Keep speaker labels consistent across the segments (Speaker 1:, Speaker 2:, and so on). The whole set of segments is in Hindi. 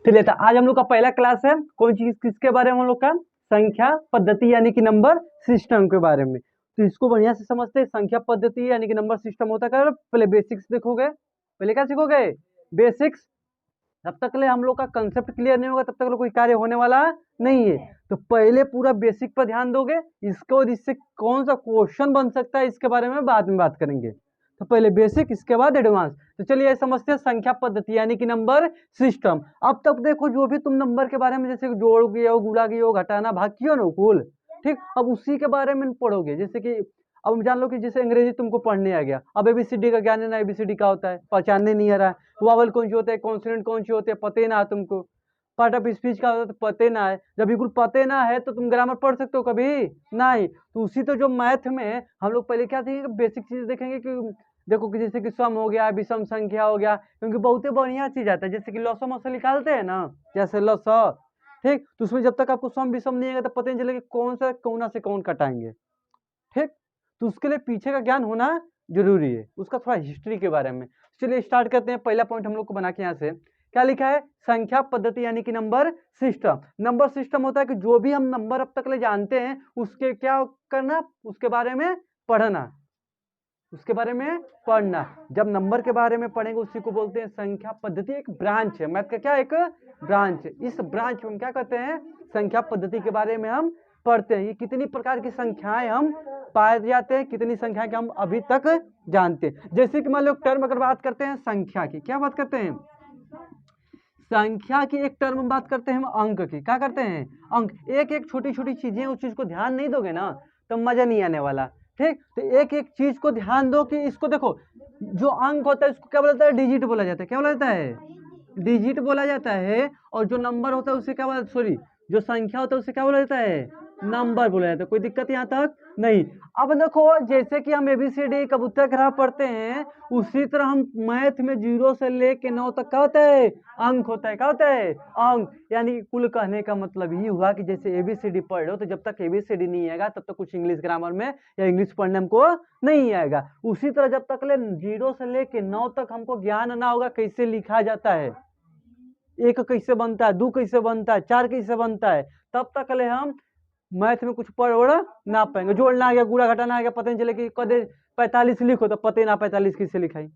Speaker 1: चलिए तो आज हम लोग का पहला क्लास है, कौन चीज किसके बारे में, हम लोग का संख्या पद्धति यानी कि नंबर सिस्टम के बारे में। तो इसको बढ़िया से समझते हैं। संख्या पद्धति यानी कि नंबर सिस्टम होता है, पहले बेसिक्स देखोगे। पहले क्या सीखोगे? बेसिक्स। जब तक ले हम लोग का कंसेप्ट क्लियर नहीं होगा तब तक कोई कार्य होने वाला नहीं है। तो पहले पूरा बेसिक पर ध्यान दोगे, इसको और इससे कौन सा क्वेश्चन बन सकता है इसके बारे में बाद में बात करेंगे। तो पहले बेसिक, इसके बाद एडवांस। तो चलिए समझते हैं संख्या पद्धति यानी कि नंबर सिस्टम। अब तक देखो जो भी तुम नंबर के बारे में जैसे जोड़ गए हो, गुणा गए हो, घटाना भाग किया ना कुल, ठीक, अब उसी के बारे में पढ़ोगे। जैसे कि अब जान लो कि जैसे अंग्रेजी तुमको पढ़ने आ गया, अब एबीसीडी का ज्ञान है ना, एबीसीडी का होता है पहचानने नहीं आ रहा है, वावल कौन सी होते हैं, कॉन्सोनेंट कौन सी होते हैं, पते ना है तुमको, पार्ट ऑफ स्पीच का होता है तो पते ना है। जब बिल्कुल पते ना है तो तुम ग्रामर पढ़ सकते हो कभी नहीं। तो उसी तो जो मैथ में हम लोग पहले क्या देखेंगे, बेसिक चीज देखेंगे कि देखो कि जैसे कि सम हो गया, विषम संख्या हो गया, क्योंकि बहुत बढ़िया चीज आता है। जैसे कि लसम मसम निकालते हैं ना, जैसे लस, ठीक, तो उसमें जब तक आपको सम विषम नहीं आएगा तो पता नहीं चलेगा कौन सा कौना से कौन कटाएंगे, ठीक। तो उसके लिए पीछे का ज्ञान होना जरूरी है, उसका थोड़ा हिस्ट्री के बारे में। चलिए स्टार्ट करते हैं। पहला पॉइंट हम लोग को बना के यहाँ से क्या लिखा है, संख्या पद्धति यानी कि नंबर सिस्टम। नंबर सिस्टम होता है कि जो भी हम नंबर अब तक ले जानते हैं उसके क्या करना, उसके बारे में पढ़ना, उसके बारे में पढ़ना। जब नंबर के बारे में पढ़ेंगे उसी को बोलते हैं संख्या पद्धति। एक ब्रांच है मैथ का, क्या एक ब्रांच है। इस ब्रांच में हम क्या कहते हैं, संख्या पद्धति के बारे में हम पढ़ते हैं। ये कितनी प्रकार की संख्याएं हम पाए जाते हैं, कितनी संख्या के हम अभी तक जानते हैं। जैसे कि मान लो टर्म अगर बात करते हैं संख्या की, क्या बात करते हैं, संख्या की एक टर्म बात करते हैं हम अंक की। क्या करते हैं, अंक। एक एक छोटी छोटी चीजें, उस चीज को ध्यान नहीं दोगे ना तो मजा नहीं आने वाला, ठीक। तो एक एक चीज को ध्यान दो कि इसको देखो, जो अंक होता है इसको क्या बोला जाता है, डिजिट बोला जाता है। क्या बोला जाता है, डिजिट बोला जाता है। और जो नंबर होता है उसे क्या बोला, सॉरी, जो संख्या होता है उसे क्या बोला जाता है, नंबर बोला जाता है। कोई दिक्कत यहाँ तक नहीं। अब देखो जैसे कि हम एबीसीडी कबूतर ग्राह पढ़ते हैं, उसी तरह हम मैथ में 0 से लेके 9 तक क्या होता है, अंक होता है। क्या होता है, अंक। यानी कुल कहने का मतलब ये हुआ कि जैसे एबीसीडी पढ़ रहे हो तो जब तक एबीसीडी नहीं आएगा तब तक कुछ इंग्लिश ग्रामर में या इंग्लिश पढ़ने हमको नहीं आएगा। उसी तरह जब तक ले 0 से लेके 9 तक हमको ज्ञान ना होगा कैसे लिखा जाता है, एक कैसे बनता है, 2 कैसे बनता है, 4 कैसे बनता है, तब तक ले हम मैथ में कुछ पढ़ ना पाएंगे। जोड़ना आ गया, गुणा घटाना आ गया, पता नहीं चले कि कदे 45 लिखो तो पते ना 45 किससे लिखाई,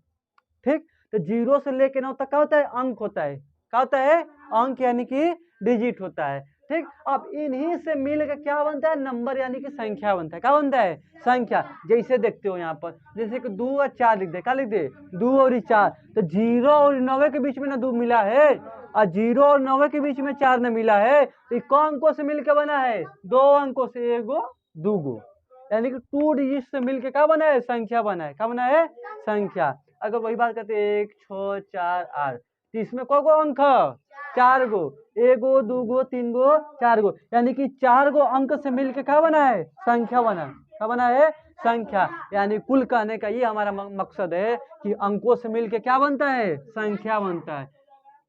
Speaker 1: ठीक। तो 0 से लेके 9 तक क्या होता है, अंक होता है। क्या होता है, अंक यानी कि डिजिट होता है, ठीक। अब इन्हीं से मिल के क्या बनता है, नंबर यानी कि संख्या बनता है। क्या बनता है, संख्या। जैसे देखते हो यहाँ पर, जैसे कि 2 और 4 लिख दे, क्या लिख दे, 2 और 4। तो 0 और 9 के बीच में ना 2 मिला है, और 0 और 9 के बीच में 4 न मिला है। तो क अंकों से मिलकर बना है, 2 अंकों से, एगो दूगो, यानी कि 2 डिजिट से मिलके क्या बना है, संख्या बना है। क्या बना है, संख्या। अगर वही बात करते हैं 1 6 4 8, तो इसमें को अंक, 4 गो, एगो दूगो तीन गो चार गो, यानी कि 4 गो अंक से मिलके क्या बना है, संख्या बना। क्या बना है, संख्या। यानी कुल कहने का ये हमारा मकसद है कि अंकों से मिलके क्या बनता है, संख्या बनता है,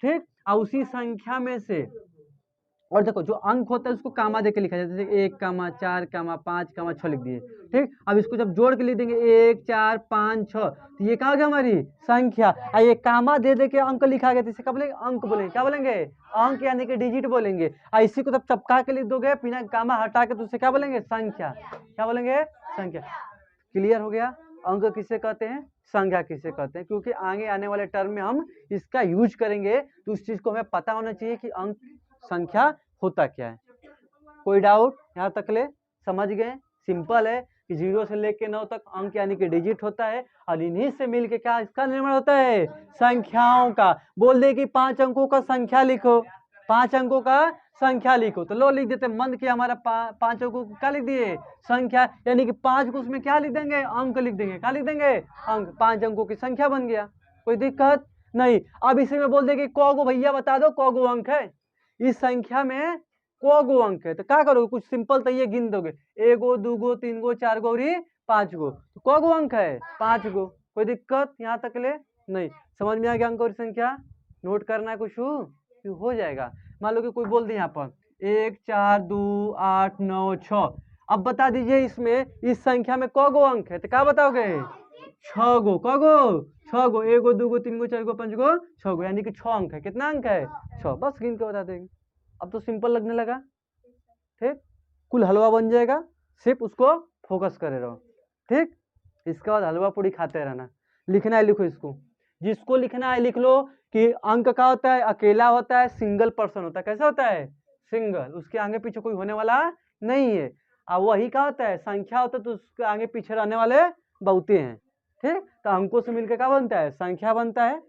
Speaker 1: ठीक। और उसी संख्या में से, और देखो जो अंक होता है उसको कामा देके लिखा जाता है, जैसे 1 कामा 4 कामा 5 कामा 6 लिख दिए, ठीक। अब इसको जब जोड़ के लिख देंगे 1 4 5 6, तो ये क्या हो गया, हमारी संख्या। और ये कामा दे दे के अंक लिखा गया, इसे क्या बोलेंगे, अंक बोलेंगे। क्या बोलेंगे, अंक यानी कि डिजिट बोलेंगे। और इसी को जब चपका के लिख दोगे बिना कामा हटा के तो उसे क्या बोलेंगे, संख्या। क्या बोलेंगे, संख्या। क्लियर हो गया। अंक किसे कहते हैं, संख्या किसे कहते हैं, क्योंकि आगे आने वाले टर्म में हम इसका यूज करेंगे तो उस चीज को हमें पता होना चाहिए कि अंक संख्या होता क्या है। कोई डाउट यहाँ तक ले, समझ गए। सिंपल है कि 0 से लेके 9 तक अंक यानी कि डिजिट होता है, और इन्हीं से मिलके क्या इसका निर्माण होता है, संख्याओं का। बोल दे कि 5 अंकों का संख्या लिखो, 5 अंकों का संख्या लिखो, तो लो लिख देते, मन किया हमारा 5 अंकों को क्या लिख दिए, संख्या। यानी कि 5 को उसमें क्या लिख देंगे, अंक लिख देंगे। क्या लिख देंगे, अंक। 5 अंकों की संख्या बन गया, कोई दिक्कत नहीं। अब इसी में बोल दे कि कौगो भैया बता दो कौगो अंक है, इस संख्या में कौगो अंक है। तो क्या करोगे, कुछ सिंपल तो ये गिन दोगे, 1 गो 2 गो 3 गो 4 गो और 5 गो, तो कौगो अंक है, 5 गो। कोई दिक्कत यहाँ तक ले नहीं। समझ में आ गया अंक और संख्या, नोट करना है कुछ हो जाएगा। मान लो कि कोई बोल दे यहाँ पर 1 4 2 8 9 6, अब बता दीजिए इसमें इस संख्या में कौगो अंक है, तो क्या बताओगे, छह गो, कगो छह गो, एगो दूगो तीन गो चार गो पांच गो छह गो, यानी कि 6 अंक है। कितना अंक है? 6। बस गिन के बता देंगे। अब तो सिंपल लगने लगा, ठीक। कुल हलवा बन जाएगा, सिर्फ उसको फोकस करे रहो, ठीक। इसके बाद हलवा पूरी खाते रहना। लिखना है, लिखो इसको, जिसको लिखना है लिख लो कि अंक का होता है अकेला होता है, सिंगल पर्सन होता है। कैसा होता है? सिंगल, उसके आगे पीछे कोई होने वाला नहीं है। अब वही क्या होता है? संख्या होता है, तो उसके आगे पीछे रहने वाले बहुते हैं, ठीक। तो अंकों से मिलकर क्या बनता है? संख्या बनता है।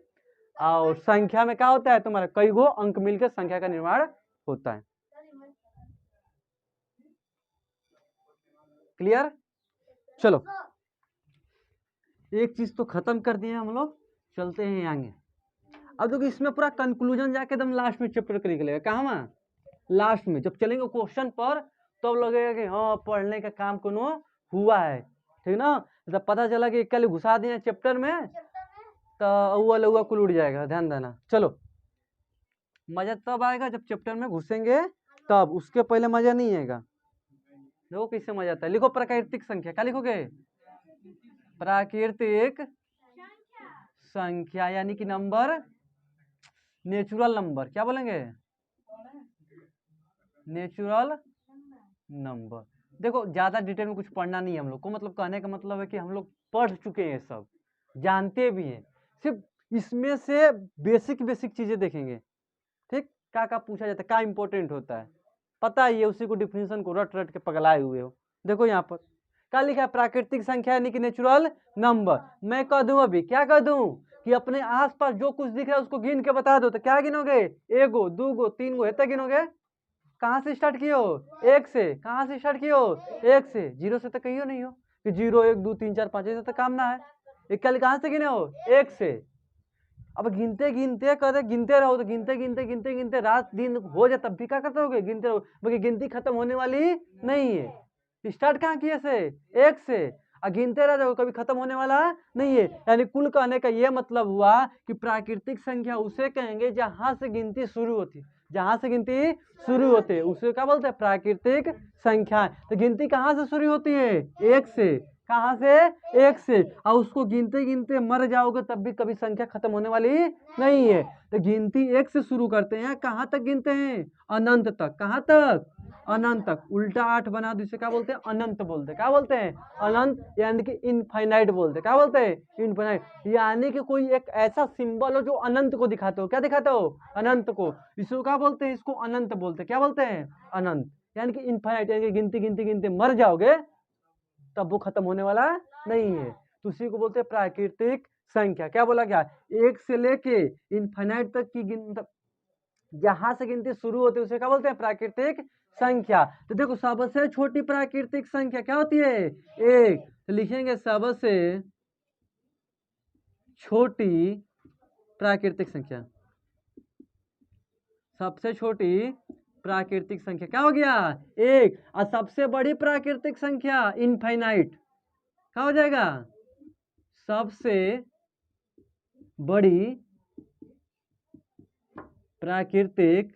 Speaker 1: और संख्या में क्या होता है? तुम्हारा कई गो अंक मिलकर संख्या का निर्माण होता है। क्लियर? चलो, एक चीज तो खत्म कर दिए हम लोग, चलते हैं आगे। अब देखो इसमें पूरा कंक्लूजन जाके एकदम लास्ट में चैप्टर का निकलेगा। कहाँ? लास्ट में जब चलेंगे क्वेश्चन पर, तब लगेगा कि हाँ पढ़ने का काम कोनो हुआ है, ठीक ना। जब पता चला कि कल घुसा दिए चैप्टर में, तो अव्वा लउआ कुल उड़ जाएगा, ध्यान देना। चलो, मजा तब आएगा जब चैप्टर में घुसेंगे, तब। उसके पहले मजा नहीं आएगा। देखो कैसे मजा आता है। लिखो प्राकृतिक संख्या। क्या लिखोगे? प्राकृतिक संख्या, यानी कि नंबर, नेचुरल नंबर। क्या बोलेंगे? Natural number. देखो ज्यादा डिटेल में कुछ पढ़ना नहीं है हम लोग को, मतलब कहने का मतलब है कि हम लोग पढ़ चुके हैं, सब जानते भी हैं। सिर्फ इसमें से बेसिक बेसिक चीजें देखेंगे, ठीक। क्या क्या पूछा जाता है, क्या इंपॉर्टेंट होता है, पता ही है। उसी को डिफिनेशन को रट रट के पगलाए हुए हो। देखो यहाँ पर क्या लिखा है? प्राकृतिक संख्या यानी कि नेचुरल नंबर। मैं कह दूं अभी, क्या कह दूं कि अपने आसपास जो कुछ दिख रहा है उसको गिन के बता दो। तो क्या गिनोगे? एगो, दूगो, तीन गो, इतना गिनोगे। कहाँ से स्टार्ट किए हो? एक से। कहाँ से स्टार्ट किए हो? एक से। जीरो से तो कहियो नहीं हो कि जीरो एक दो तीन चार पाँच, ऐसा तो काम ना है। इक्कल कहाँ से गिने हो? एक से। अब गिनते गिनते कहते गिनते रहो, तो गिनते गिनते गिनते गिनते रात दिन हो जाए तब भी क्या करते होगे? गिनते रहो, क्योंकि गिनती खत्म होने वाली नहीं है। स्टार्ट कहाँ किए से? एक से। और गिनते रह जाओ, कभी खत्म होने वाला नहीं है। यानी कुल कहने का ये मतलब हुआ कि प्राकृतिक संख्या उसे कहेंगे जहां से गिनती शुरू होती, जहां से गिनती शुरू होती है उसे क्या बोलते हैं? प्राकृतिक संख्या। तो गिनती कहाँ से शुरू होती है? एक से। कहाँ से? एक से। और उसको गिनते गिनते मर जाओगे तब भी कभी संख्या खत्म होने वाली नहीं है। तो गिनती एक से शुरू करते हैं, कहाँ तक गिनते हैं? अनंत तक। कहाँ तक? अनंत तक। उल्टा 8 बना दो, इसे क्या बोलते हैं? अनंत बोलते हैं। क्या बोलते हैं? अनंत, यानी कि इनफाइनाइट बोलते हैं। क्या बोलते हैं? इनफाइनाइट। यानी कि कोई एक ऐसा सिंबल हो जो अनंत को दिखाते हो। क्या दिखाते हो? अनंत को। इसको क्या बोलते हैं? इसको अनंत बोलते हैं। क्या बोलते हैं? अनंत, यानी कि इनफाइनाइट, यानी कि गिनती गिनती गिनती मर जाओगे तब वो खत्म होने वाला नहीं है। तो उसी को बोलते हैं प्राकृतिक संख्या। क्या बोला गया? एक से लेके इनफाइनाइट तक की जहां से गिनती शुरू होती है उसे क्या बोलते हैं? प्राकृतिक संख्या। तो देखो सबसे छोटी प्राकृतिक संख्या क्या होती है? एक। तो लिखेंगे सबसे छोटी प्राकृतिक संख्या। सबसे छोटी प्राकृतिक संख्या क्या हो गया? एक। और सबसे बड़ी प्राकृतिक संख्या इनफाइनाइट। क्या हो जाएगा? सबसे बड़ी प्राकृतिक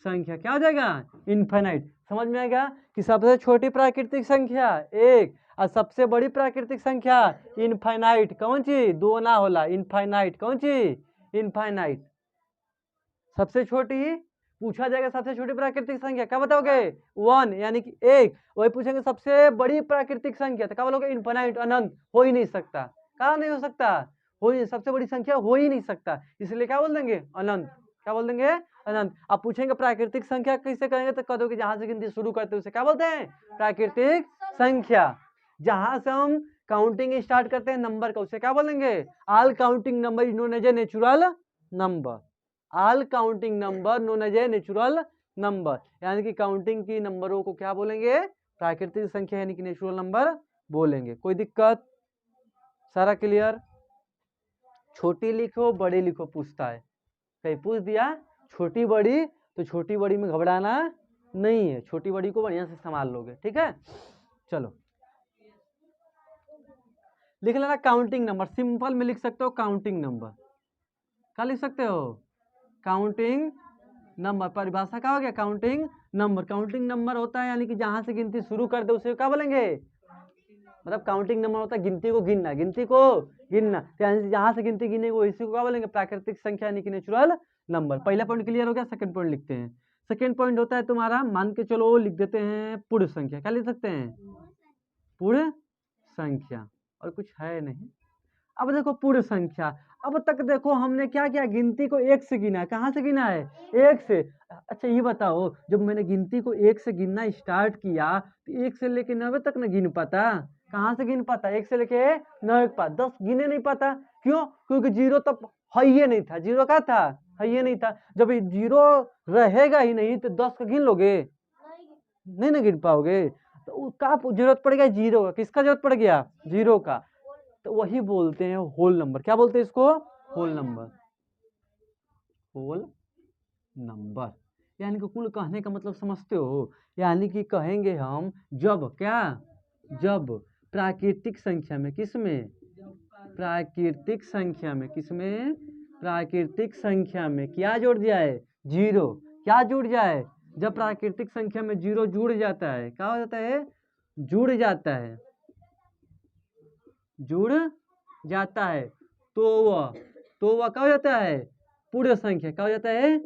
Speaker 1: संख्या क्या हो जाएगा? इनफाइनाइट। समझ में आएगा कि सबसे छोटी प्राकृतिक संख्या एक और सबसे बड़ी प्राकृतिक संख्या इनफाइनाइट। कौन सी? दो ना होला, इनफाइनाइट। कौन सी? इनफाइनाइट। सबसे छोटी पूछा जाएगा, सबसे छोटी प्राकृतिक संख्या क्या बताओगे? 1, यानी कि एक। वही पूछेंगे सबसे बड़ी प्राकृतिक संख्या, तो क्या बोलोगे? इनफाइनाइट, अनंत। हो ही नहीं सकता। क्या नहीं हो सकता? हो ही, सबसे बड़ी संख्या हो ही नहीं सकता, इसलिए क्या बोल देंगे? अनंत। क्या बोल देंगे? अनंत। अब पूछेंगे प्राकृतिक संख्या कैसे कहेंगे, तो कह दो कि जहां से गिनती शुरू करते हैं उसे क्या बोलते हैं? प्राकृतिक संख्या। जहां से हम काउंटिंग स्टार्ट करते हैं नंबर का, उसे क्या बोलेंगे? All counting number is known as a natural number. All counting number known as a natural number, यानी कि काउंटिंग की नंबरों को क्या बोलेंगे? प्राकृतिक संख्या, यानी कि नेचुरल नंबर बोलेंगे। कोई दिक्कत? सारा क्लियर? छोटी लिखो बड़ी लिखो पूछता है, कहीं पूछ दिया छोटी बड़ी, तो छोटी बड़ी में घबराना नहीं है, छोटी बड़ी को बढ़िया से संभाल लोगे, ठीक है। चलो लिख लेना काउंटिंग नंबर। सिंपल में लिख सकते हो काउंटिंग नंबर। क्या लिख सकते हो? Counting number. परिभाषा क्या हो गया? Counting number. काउंटिंग नंबर होता है यानी कि जहां से गिनती शुरू कर दे उसे क्या बोलेंगे? मतलब काउंटिंग नंबर होता है गिनती को गिनना, गिनती को गिनना। तो जहाँ से गिनती गिने वो इसी को क्या बोलेंगे, प्राकृतिक संख्या यानी कि नेचुरल नंबर। पहला पॉइंट क्लियर हो गया, सेकंड पॉइंट लिखते हैं। सेकंड पॉइंट होता है तुम्हारा, मान के चलो लिख देते हैं पूर्ण संख्या। क्या लिख सकते हैं, पूर्ण संख्या, और कुछ है नहीं। अब देखो पूर्ण संख्या, अब तक देखो हमने क्या किया, गिनती को एक से गिना है। कहाँ से गिना है, एक से। अच्छा ये बताओ, जब मैंने गिनती को एक से गिनना स्टार्ट किया तो एक से लेके 90 तक न गिन पाता। कहाँ से गिन पाता, एक से लेके 90 पाता, 10 गिने नहीं पाता। क्यों, क्योंकि जीरो तब है ही नहीं था। जीरो क्या था, है ही नहीं था। जब जीरो रहेगा ही नहीं तो 10 का गिन लोगे, नहीं ना गिन पाओगे। तो का जरूरत पड़ गया जीरो का, किसका जरूरत पड़ गया, जीरो का। तो वही बोलते हैं होल नंबर। क्या बोलते हैं इसको, होल नंबर। होल नंबर यानी कि कुल कहने का मतलब समझते हो, यानी कि कहेंगे हम जब क्या, जब प्राकृतिक संख्या में, किसमें, प्राकृतिक संख्या में, किसमें, प्राकृतिक संख्या में क्या जोड़ जाए, जीरो। क्या जुड़ जाए, जब प्राकृतिक संख्या में जीरो जुड़ जाता है, क्या हो जाता है, जुड़ जाता है, जुड़ जाता है, तो वह क्या हो जाता है, पूर्ण संख्या। क्या हो जाता है,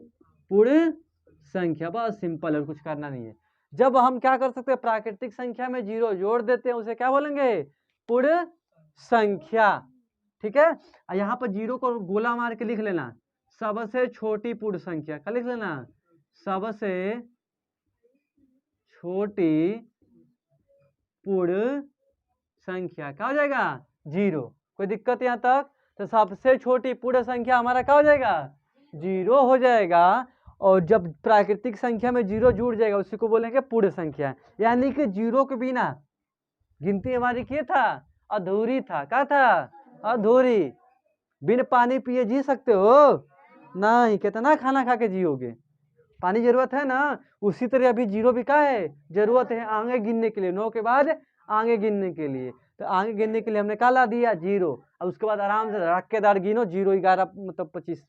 Speaker 1: पूर्ण संख्या। बस सिंपल है, कुछ करना नहीं है। जब हम क्या कर सकते हैं, प्राकृतिक संख्या में जीरो जोड़ देते हैं, उसे क्या बोलेंगे, पूर्ण संख्या। ठीक है, यहाँ पर जीरो को गोला मार के लिख लेना, सबसे छोटी पूर्ण संख्या। क्या लिख लेना, सबसे छोटी पूर्ण संख्या। क्या हो जाएगा, जीरो। कोई दिक्कत यहाँ तक, तो सबसे छोटी पूर्ण संख्या हमारा क्या हो जाएगा, जीरो हो जाएगा। और जब प्राकृतिक संख्या में जीरो जुड़ जाएगा उसी को बोलेंगे पूर्ण संख्या। यानी कि जीरो के बिना गिनती हमारी क्या था, अधूरी था। क्या था, अधूरी। बिन पानी पिए जी सकते हो, नहीं, कितना खाना खा के जियोगे, पानी जरूरत है ना। उसी तरह अभी जीरो भी क्या है, जरूरत है आगे गिनने के लिए, 9 के बाद आगे गिनने के लिए। तो आगे गिनने के लिए हमने क्या ला दिया, जीरो। अब उसके बाद आराम से रखेदार गिनो, 0 11 मतलब 25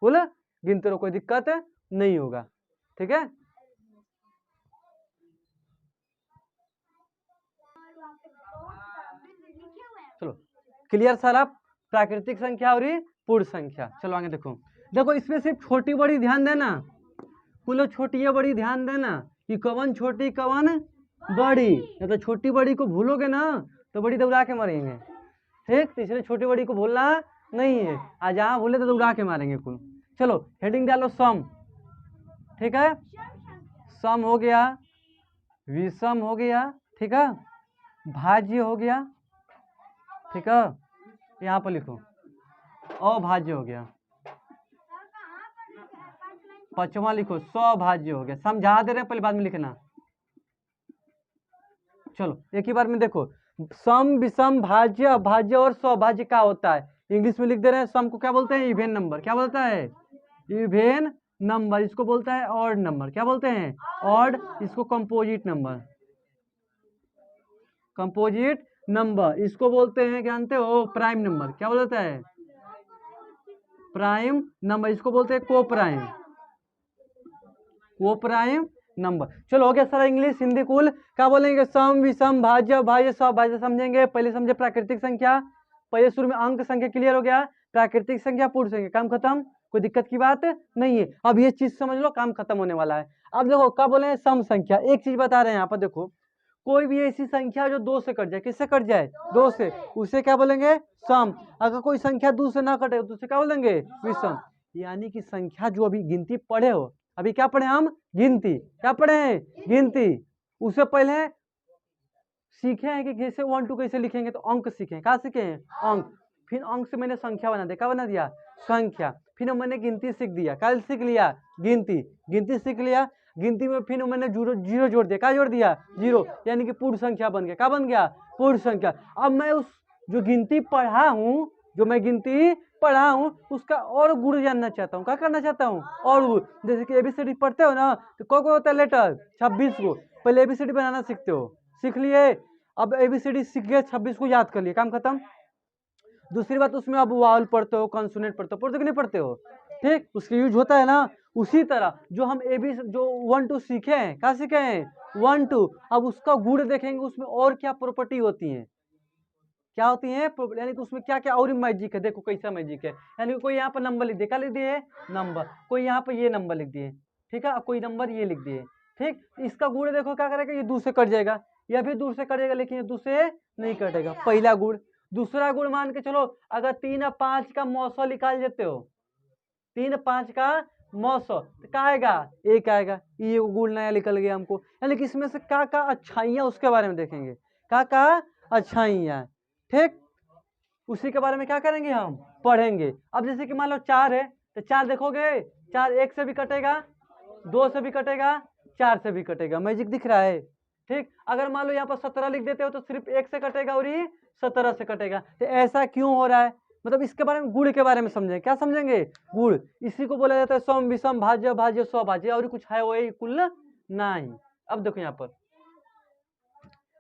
Speaker 1: बोला, गिनते रहो, कोई दिक्कत नहीं होगा। ठीक है, चलो क्लियर सारा, प्राकृतिक संख्या और पूर्ण संख्या। चलो आगे देखो, देखो इसमें सिर्फ छोटी बड़ी ध्यान देना, कुल छोटी है बड़ी ध्यान देना कि कवन छोटी कवन बड़ी। नहीं तो छोटी बड़ी को भूलोगे ना तो बड़ी दौड़ा के मरेंगे। ठीक, तो इसलिए छोटी बड़ी को भूलना नहीं है, आज जहाँ भूले तो दौड़ा के मारेंगे कुल। चलो हेडिंग डालो सम। ठीक है, सम हो गया, विषम हो गया, ठीक है, भाज्य हो गया, ठीक है, यहाँ पर लिखो अभाज्य हो गया, पांचवा लिखो स्वभाज्य हो गया। समझा दे रहे पहले, बाद में लिखना। चलो एक ही बार में देखो, सम विषम भाज्य अभाज्य और स्वभाज्य क्या होता है, इंग्लिश में लिख दे रहे हैं। सम को क्या बोलते हैं, इवेन नंबर। क्या बोलता है, इवेन नंबर। इसको बोलता है ऑड नंबर। क्या बोलते हैं, ऑड। इसको कंपोजिट नंबर, कंपोजिट नंबर। इसको बोलते हैं, जानते हो, प्राइम नंबर। क्या बोलता है, प्राइम नंबर। इसको बोलते हैं को प्राइम, को प्राइम नंबर। चलो हो गया सारा इंग्लिश हिंदी कुल। क्या बोलेंगे, सम विषम भाज्य भाज्य सब भाज्य समझेंगे। पहले समझे प्राकृतिक संख्या, पहले शुरू में अंक संख्या क्लियर हो गया, प्राकृतिक संख्या पूर्ण संख्या, काम खत्म, कोई दिक्कत की बात नहीं है। अब ये चीज समझ लो, काम खत्म होने वाला है। अब देखो क्या बोले, सम संख्या। एक चीज बता रहे हैं यहाँ पर, देखो कोई भी ऐसी संख्या जो 2 से कट जाए, किससे कट जाए, 2 से, उसे क्या बोलेंगे, सम। अगर कोई संख्या 2 से ना कटे तो उसे क्या बोलेंगे, विषम। यानी कि संख्या जो अभी गिनती पढ़े हो, अभी क्या पढ़े हम, गिनती। क्या पढ़े हैं, गिनती। उससे पहले सीखे हैं कि कैसे 1 2 कैसे लिखेंगे, तो अंक सीखे। क्या सीखे हैं, अंक। फिर अंक से मैंने संख्या बना दिया। क्या बना दिया, संख्या। फिर मैंने गिनती सीख दिया। क्या सीख लिया, गिनती। गिनती सीख लिया, गिनती में फिर मैंने जीरो जोड़ दिया। क्या जोड़ दिया, जीरो। यानी कि पूर्ण संख्या बन गया। क्या बन गया, पूर्ण संख्या। अब मैं उस जो गिनती पढ़ा हूँ, जो मैं गिनती पढ़ा हूँ, उसका और गुण जानना चाहता हूँ। क्या करना चाहता हूँ, और गुण। जैसे कि एबीसीडी पढ़ते हो ना, तो कौन होता है लेटर, 26 को। पहले एबीसीडी बनाना सीखते हो, सीख लिए। अब एबीसीडी सीख गए, 26 को याद कर लिए, काम खत्म। दूसरी बात, उसमें अब वावल पढ़ते हो, कॉन्सोनेंट पढ़ते हो, पढ़ते कि नहीं पढ़ते हो, ठीक, उसके यूज होता है ना। उसी तरह जो हम जो 1 2 सीखे हैं, क्या सीखे हैं, 1 2। अब उसका गुण देखेंगे, उसमें और क्या प्रॉपर्टी होती है, क्या होती है, यानी कि उसमें क्या क्या और मैजिक है। देखो कैसा मैजिक है, यानी कि कोई यहाँ पर नंबर लिख दिया, क्या लिख दिए नंबर, कोई यहाँ पर ये नंबर लिख दिए, ठीक है, कोई नंबर ये लिख दिए, ठीक। इसका गुण देखो क्या करेगा, ये दूर से कट जाएगा, या फिर दूर से कटेगा, लेकिन ये दूर से नहीं कटेगा, पहला गुण। दूसरा गुण मान के चलो, अगर 3 और 5 का मौसम निकाल देते हो, 3 5 का मौसम, तो क्या आएगा, एक आएगा, ये गुण नया निकल गया हमको। यानी कि इसमें से क्या क्या अच्छाइयाँ उसके बारे में देखेंगे, क्या क्या अच्छाइयाँ, ठीक। उसी के बारे में क्या करेंगे, हम पढ़ेंगे। अब जैसे कि मान लो 4 है, तो 4 देखोगे, 4 1 से भी कटेगा, 2 से भी कटेगा, 4 से भी कटेगा, मैजिक दिख रहा है, ठीक। अगर मान लो यहाँ पर 17 लिख देते हो, तो सिर्फ 1 से कटेगा और ये 17 से कटेगा। तो ऐसा क्यों हो रहा है, मतलब इसके बारे में, गुण के बारे में समझेंगे। क्या समझेंगे, गुण, इसी को बोला जाता है सम विषम भाज्य भाज्य स्वभाज्य, और कुछ है वही कुल नहीं। अब देखो यहाँ पर,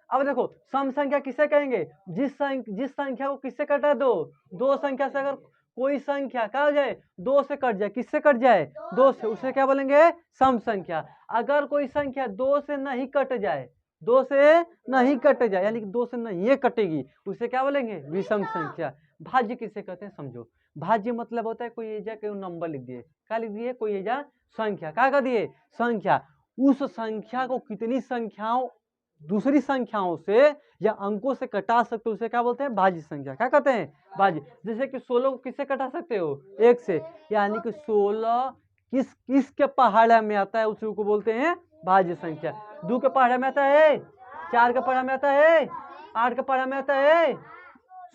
Speaker 1: अब देखो सम संख्या किसे कहेंगे, जिस संख्या को किससे कटा दो, दो संख्या से अगर कोई संख्या क्या हो जाए, 2 से कट जाए, किससे कट जाए, 2 से, उसे क्या बोलेंगे, सम संख्या। अगर कोई संख्या 2 से नहीं कट जाए, 2 से नहीं कट जाए, यानी कि 2 से नहीं कटेगी, उसे क्या बोलेंगे, विषम संख्या। भाज्य किसे कहते हैं समझो, भाज्य मतलब होता है कोई एजा कोई नंबर लिख दिए, क्या लिख दिए, कोई एजा संख्या, क्या कर दिए, संख्या। उस संख्या को कितनी संख्याओं, दूसरी संख्याओं से या अंकों से कटा सकते हो, उसे क्या बोलते हैं, भाज्य संख्या। क्या कहते हैं, भाज्य। जैसे कि 16 को किससे कटा सकते हो, 1 से, यानी कि 16 किस के पहाड़ा में आता है, उसी को बोलते हैं भाज्य संख्या। 2 के पहाड़ा में आता है, 4 के पहाड़ा में आता है, 8 के पहाड़ा में आता है,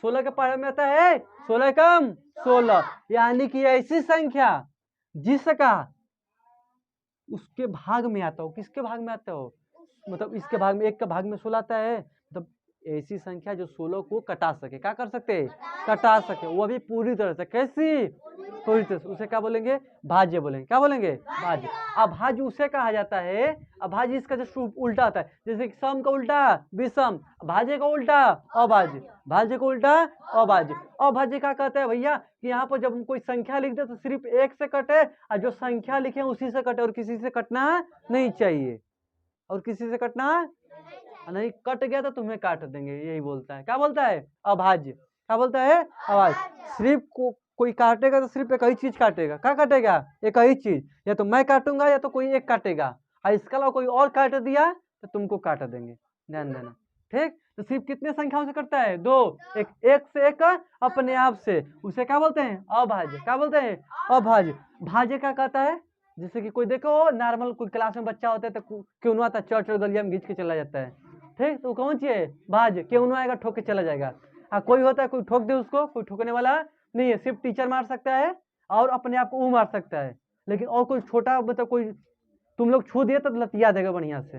Speaker 1: 16 के पहाड़ा में आता है, 16 कम 16, यानी कि ऐसी संख्या जिसका उसके भाग में आता हो, किसके भाग में आता हो, मतलब इसके भाग में, 1 के भाग में 16 आता है, मतलब ऐसी संख्या जो 16 को कटा सके, क्या कर सकते हैं, कटा सके, वो भी पूरी तरह से, कैसी, पूरी तरह से, उसे क्या बोलेंगे, भाज्य बोलेंगे। क्या बोलेंगे, भाज्य। अब भाज्य उसे कहा जाता है, अब भाज्य इसका जो उल्टा आता है, जैसे कि सम का उल्टा विषम, भाज्य का उल्टा अभाज्य, भाज्य का उल्टा अभाज्य। अभाज्य क्या कहते हैं भैया, कि यहाँ पर जब हम कोई संख्या लिख दे तो सिर्फ 1 से कटे, और जो संख्या लिखे उसी से कटे, और किसी से कटना नहीं चाहिए, और किसी से कटना नहीं, कट गया तो तुम्हें काट देंगे, यही बोलता है। क्या बोलता है, अभाज्य। क्या बोलता है, अभाज्य। सिर्फ कोई काटेगा तो सिर्फ एक ही चीज काटेगा, क्या काटेगा, एक ही चीज, या तो मैं काटूंगा या तो कोई एक काटेगा, और इसके अलावा कोई और काट दिया तो तुमको काट देंगे, ध्यान देना, ठीक। तो सिर्फ कितने संख्याओं से कटता है, 2, एक से एक अपने आप से, उसे क्या बोलते हैं, अभाज्य। क्या बोलते हैं, अभाज्य। भाज्य क्या कहता है, जैसे कि कोई देखो नॉर्मल कोई क्लास में बच्चा होता है तो क्यों ना आता, चढ़ गलिया में घींच के चला जाता है, ठीक। तो कौन सी है, भाज्य, क्यों ना आएगा, ठोक के चला जाएगा। हाँ, कोई होता है कोई ठोक दे उसको, कोई ठोकने वाला नहीं है, सिर्फ टीचर मार सकता है और अपने आप को मार सकता है, लेकिन और कोई छोटा मतलब कोई तुम लोग छू दिए तो लतिया देगा बढ़िया से,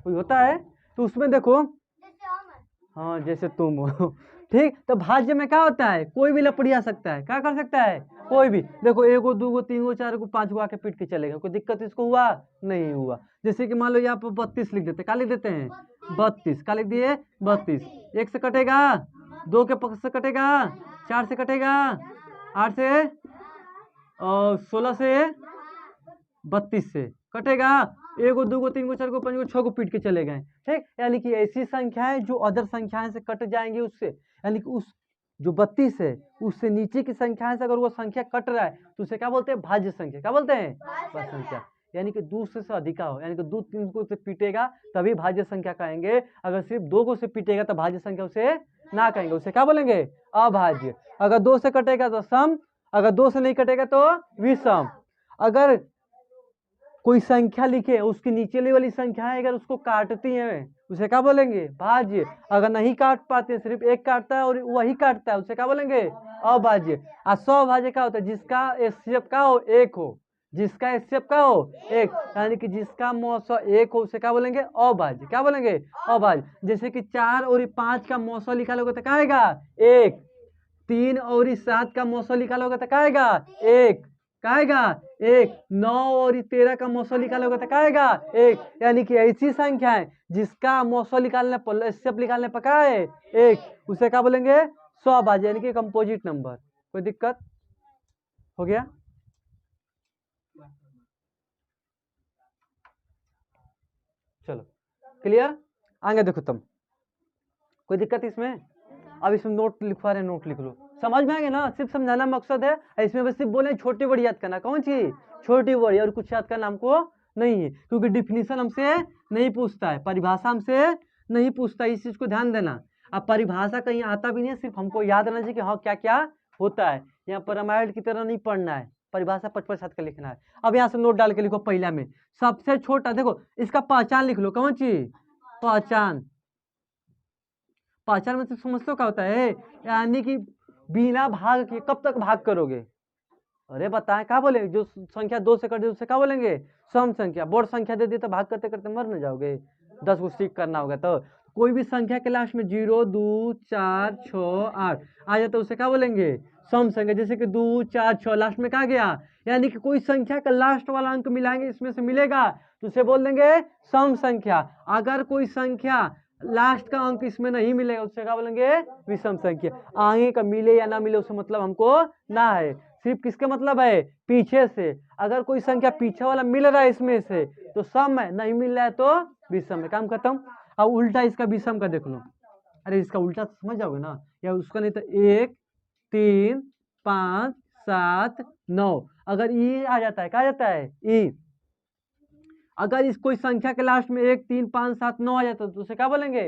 Speaker 1: कोई होता है। तो उसमें देखो, हाँ जैसे तुम हो, ठीक। तो भाज्य में क्या होता है, कोई भी लपड़िया सकता है, क्या कर सकता है, कोई भी। देखो 1 गो 2 गो 3 गो 4 गो 5 गो आके पीट के चलेगा, कोई दिक्कत इसको हुआ नहीं हुआ। जैसे कि मान लो यहाँ पर 32 लिख देते, क्या लिख देते हैं, 32, क्या लिख दिए, 32, 1 से कटेगा, 2 के पक्ष से कटेगा, 4 से कटेगा, 8 से, और 16 से, 32 से कटेगा, 1 गो 2 गो 3 गो 4 गो 5 गो 6 गो पीट के चले गए, ठीक। यानी कि ऐसी संख्याएं जो अदर संख्याएं से कट जाएंगी उससे, यानी कि उस जो 32 है उससे नीचे की संख्याएं से अगर वो संख्या कट रहा है तो उसे क्या बोलते हैं, भाज्य संख्या। क्या बोलते हैं, भाज्य संख्या। यानी कि 2 से अधिका हो, यानी कि 2 3 को से पीटेगा तभी भाज्य संख्या कहेंगे, अगर सिर्फ 2 को से पीटेगा तो भाज्य संख्या उसे ना कहेंगे, उसे क्या बोलेंगे, अभाज्य। अगर 2 से कटेगा तो सम, अगर 2 से नहीं कटेगा तो विषम। अगर कोई संख्या लिखे उसकी नीचे वाली संख्या है अगर उसको काटती है उसे क्या बोलेंगे, भाज्य। अगर नहीं काट पाते, सिर्फ एक काटता है और वही काटता है, उसे क्या बोलेंगे, अभाज्य। और स्वभाज्य क्या होता है, जिसका एचसीएफ का हो 1 हो, जिसका एचसीएफ का हो 1, यानी कि जिसका मौसा 1 हो उसे क्या बोलेंगे, अभाज्य। क्या बोलेंगे, अभाज्य। जैसे कि 4 और 5 का मौसा लिखा लोगे तो क्या आएगा, 1। 3 और 7 का मौसा लिखा लोगे तो क्या आएगा, 1, आएगा 1। 9 और 13 का मौसम निकालोगे तो क्या आएगा, 1। यानी कि ऐसी संख्या है जिसका मौसम निकालने पर, एचसीएफ निकालने पर क्या है, 1, उसे क्या बोलेंगे, स्वभाज्य, यानी कि कंपोजिट नंबर। कोई दिक्कत हो गया, चलो। क्लियर? आगे देखो तुम, कोई दिक्कत इसमें? अब इसमें नोट लिखवा रहे हैं, नोट लिख लो, समझ में आएंगे ना, सिर्फ समझाना मकसद है। इसमें बस सिर्फ बोले छोटी बड़ी याद करना, कौन सी छोटी बड़ी, और कुछ याद करना हमको नहीं है, क्योंकि डिफिनीशन हमसे नहीं पूछता है, परिभाषा हमसे नहीं पूछता है, इस चीज को ध्यान देना। अब परिभाषा कहीं आता भी नहीं है, सिर्फ हमको याद रहना चाहिए कि हाँ क्या क्या होता है। यहाँ पर रामायण की तरह नहीं पढ़ना है, परिभाषा 55 का लिखना है। अब यहाँ से नोट डाल के लिखो, पहला में सबसे छोटा, देखो इसका पहचान लिख लो, कौन सी पहचान। पहचान मतलब समझते हो क्या होता है, यानी कि बिना भाग के कब तक भाग करोगे। अरे बताएं क्या बोले, जो संख्या 2 से कर दे उससे क्या बोलेंगे, सम संख्या। बोर्ड संख्या दे दी तो भाग करते करते मर न जाओगे, 10 को सीख करना होगा। तो कोई भी संख्या के लास्ट में 0 2 4 6 8 आ जाए तो उसे क्या बोलेंगे, सम संख्या। जैसे कि 2 4 6 लास्ट में क्या गया, यानी कि कोई संख्या का लास्ट वाला अंक मिलाएंगे, इसमें से मिलेगा तो उसे बोल देंगे सम संख्या। अगर कोई संख्या लास्ट का अंक इसमें नहीं मिलेगा उससे क्या बोलेंगे, विषम संख्या। आगे का मिले या ना मिले उससे मतलब हमको ना है, सिर्फ किसके मतलब है, पीछे से। अगर कोई संख्या पीछे वाला मिल रहा है इसमें से तो सम है, नहीं मिल रहा है तो विषम है, काम खत्म। अब उल्टा इसका विषम का देख लो, अरे इसका उल्टा तो समझ जाओगे ना, या उसका नहीं तो 1 3 5 7 9, अगर ई आ जाता है, क्या आ जाता है ई। अगर इस कोई संख्या के लास्ट में 1 3 5 7 9 आ जाता है तो उसे क्या बोलेंगे,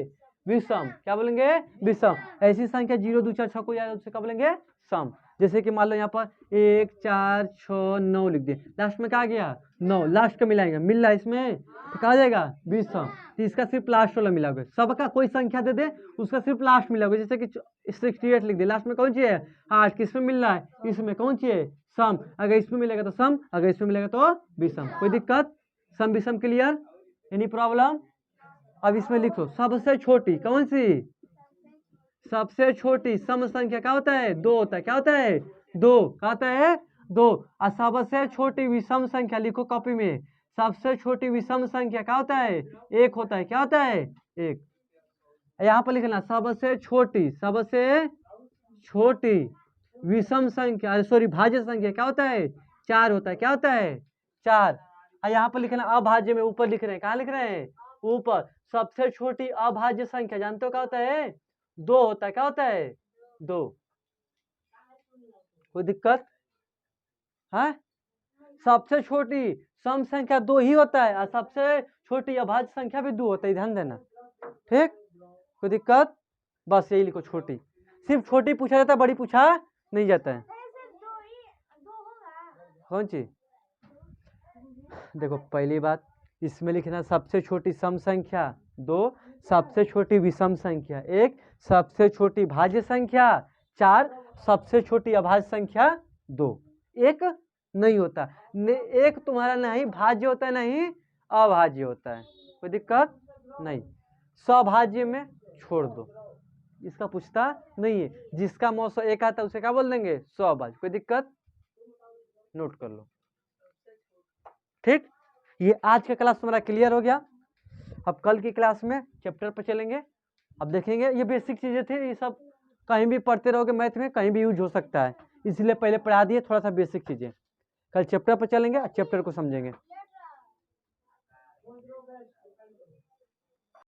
Speaker 1: विषम। क्या बोलेंगे, विषम। ऐसी संख्या 0 2 4 6 को जाए उसे क्या बोलेंगे, सम। जैसे कि मान लो यहाँ पर 1 4 6 9 लिख दिए, लास्ट में क्या गया 9, लास्ट का मिलाएंगे, मिल रहा है इसमें तो क्या आ जाएगा विषम। तो इसका सिर्फ लास्ट वाला मिलाओगे, सबका कोई संख्या दे दे उसका सिर्फ लास्ट मिलाओगे। जैसे कि 68 लिख दिए, लास्ट में कौन सी है 8, किसमें मिल रहा है, इसमें कौन सी है सम। अगर इसमें मिलेगा तो सम, अगर इसमें मिलेगा तो विषम। कोई दिक्कत, सम विषम क्लियर, एनी प्रॉब्लम? अब इसमें लिखो सबसे छोटी कौन सी, सबसे छोटी सम संख्या क्या होता है, 2 होता है। क्या होता है, 2, क्या होता है 2। और सबसे छोटी विषम संख्या लिखो कॉपी में, सबसे छोटी विषम संख्या क्या होता है, 1 होता है। क्या होता है 1। यहाँ पर लिखना सबसे छोटी, सबसे छोटी विषम संख्या, सॉरी भाज्य संख्या क्या होता है 4 होता है। क्या होता है 4। यहाँ पर लिखना अभाज्य में, ऊपर लिख रहे हैं, कहाँ लिख रहे हैं ऊपर। सबसे छोटी अभाज्य संख्या जानते हो क्या होता है, 2 होता है। क्या होता है 2। कोई दिक्कत है? सबसे छोटी सम संख्या 2 ही होता है, और सबसे छोटी अभाज्य संख्या भी 2 होता है, ध्यान देना, ठीक। कोई दिक्कत, बस यही लिखो छोटी, सिर्फ छोटी पूछा जाता है, बड़ी पूछा नहीं जाता है। कौन सी, देखो पहली बात इसमें लिखना सबसे छोटी सम संख्या 2, सबसे छोटी विषम संख्या 1, सबसे छोटी भाज्य संख्या 4, सबसे छोटी अभाज्य संख्या 2। एक नहीं होता, एक तुम्हारा नहीं भाज्य होता है नहीं अभाज्य होता है, कोई दिक्कत नहीं। सभाज्य में छोड़ दो, इसका पूछता नहीं है। जिसका मौसम 1 आता है उसे क्या बोल देंगे, सभाज्य। कोई दिक्कत, नोट कर लो, ठीक। ये आज का क्लास तुम्हारा क्लियर हो गया। अब कल की क्लास में चैप्टर पर चलेंगे। अब देखेंगे, ये बेसिक चीजें थी, ये सब कहीं भी पढ़ते रहोगे, मैथ में कहीं भी यूज हो सकता है, इसलिए पहले पढ़ा दिए थोड़ा सा बेसिक चीजें। कल चैप्टर पर चलेंगे, चैप्टर को समझेंगे।